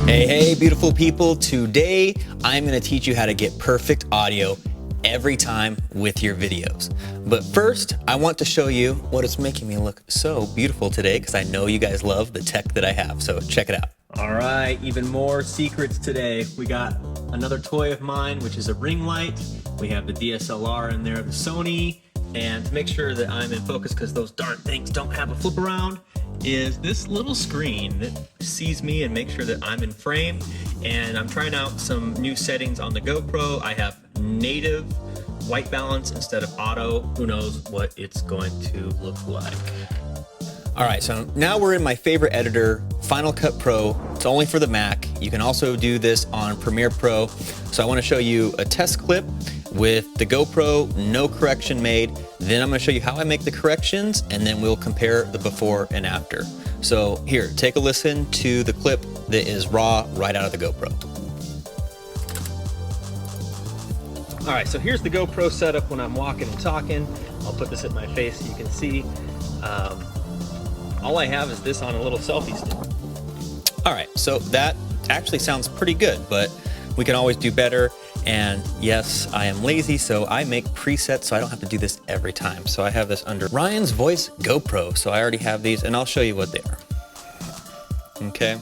Hey, beautiful people. Today, I'm going to teach you how to get perfect audio every time with your videos. But first, I want to show you what is making me look so beautiful today, because I know you guys love the tech that I have. So check it out. All right, even more secrets today. We got another toy of mine, which is a ring light. We have the DSLR in there, the Sony. And to make sure that I'm in focus, because those darn things don't have a flip around, is this little screen that sees me and makes sure that I'm in frame. And I'm trying out some new settings on the GoPro. I have native white balance instead of auto. Who knows what it's going to look like. All right, so now we're in my favorite editor, Final Cut Pro. It's only for the Mac. You can also do this on Premiere Pro. So I want to show you a test clip with the GoPro, no correction made. Then I'm going to show you how I make the corrections, and then we'll compare the before and after. So here, take a listen to the clip that is raw right out of the GoPro. All right, so here's the GoPro setup when I'm walking and talking. I'll put this at my face so you can see. All I have is this on a little selfie stick. All right, so that actually sounds pretty good, but we can always do better. And yes, I am lazy, so I make presets so I don't have to do this every time. So I have this under Ryan's Voice GoPro. So I already have these, and I'll show you what they are. Okay.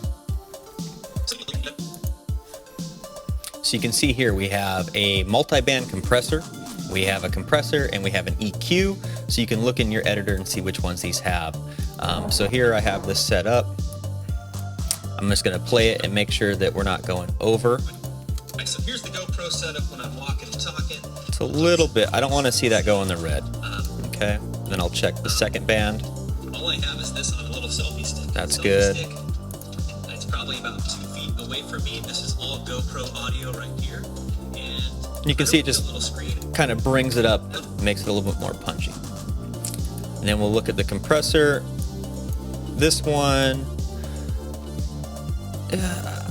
So you can see here we have a multi-band compressor, we have a compressor, and we have an EQ. So you can look in your editor and see which ones these have. So here I have this set up. I'm just gonna play it and make sure that we're not going over. Right, so here's the GoPro setup when I'm walking and talking. It's a little bit, I don't wanna see that go in the red. Okay, then I'll check the second band. All I have is this on a little selfie stick. That's good. It's probably about 2 feet away from me. This is all GoPro audio right here. And you can see it just kind of brings it up, makes it a little bit more punchy. And then we'll look at the compressor. This one,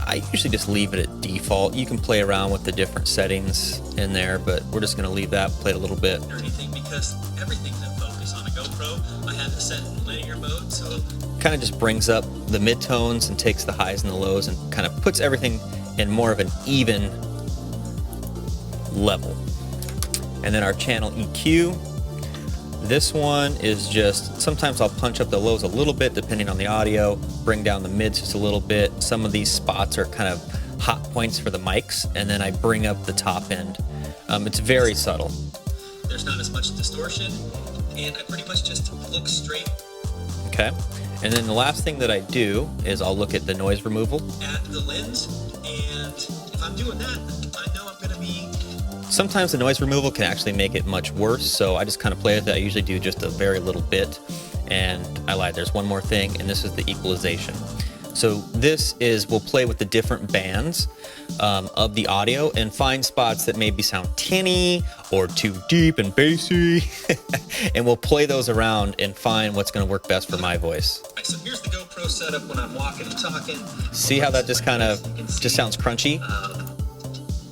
I usually just leave it at default. You can play around with the different settings in there, but we're just gonna leave that, play it a little bit. Or anything, because everything's in focus on a GoPro. I have it set in linear mode, so kind of just brings up the midtones and takes the highs and the lows and kind of puts everything in more of an even level. And then our channel EQ. This one is just, sometimes I'll punch up the lows a little bit depending on the audio, bring down the mids just a little bit. Some of these spots are kind of hot points for the mics, and then I bring up the top end. It's very subtle. There's not as much distortion, and I pretty much just look straight. Okay, and then the last thing that I do is I'll look at the noise removal. At the lens, and if I'm doing that, I know I'm gonna be... Sometimes the noise removal can actually make it much worse, so I just kind of play with it. I usually do just a very little bit. And I lied, there's one more thing, and this is the equalization. So this is, we'll play with the different bands of the audio and find spots that maybe sound tinny or too deep and bassy. And we'll play those around and find what's gonna work best for my voice. Right, so here's the GoPro setup when I'm walking and talking. See how that just kind of, just sounds crunchy?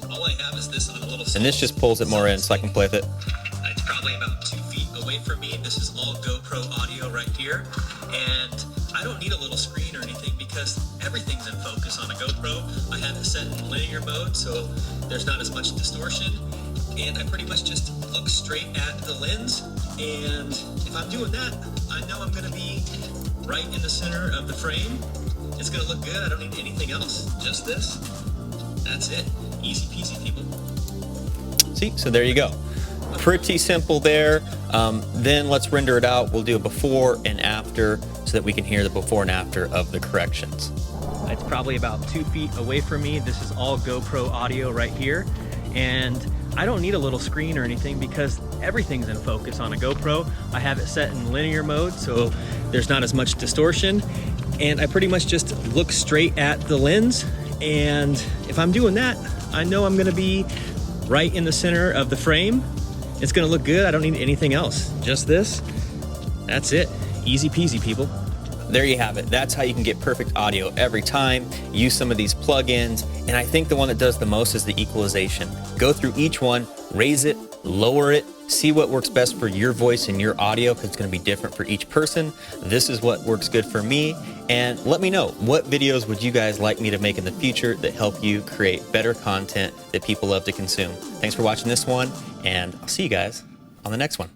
All I have is this on a little... And this just pulls it more in so I can play with it. It's probably about 2 feet away from me. This is all GoPro audio right here. And I don't need a little screen or anything because everything's in focus on a GoPro. I have it set in linear mode, so there's not as much distortion. And I pretty much just look straight at the lens. And if I'm doing that, I know I'm gonna be right in the center of the frame. It's gonna look good. I don't need anything else, just this. That's it. Easy peasy, people. See, so there you go. Pretty simple there. Then let's render it out. We'll do a before and after so that we can hear the before and after of the corrections. It's probably about 2 feet away from me. This is all GoPro audio right here. And I don't need a little screen or anything because everything's in focus on a GoPro. I have it set in linear mode, so there's not as much distortion. And I pretty much just look straight at the lens. And if I'm doing that, I know I'm gonna be right in the center of the frame. It's gonna look good. I don't need anything else. Just this. That's it. Easy peasy, people. There you have it. That's how you can get perfect audio every time. Use some of these plugins. And I think the one that does the most is the equalization. Go through each one, raise it, lower it, See what works best for your voice and your audio, because it's going to be different for each person. This is what works good for me. And let me know, what videos would you guys like me to make in the future that help you create better content that people love to consume? Thanks for watching this one, and I'll see you guys on the next one.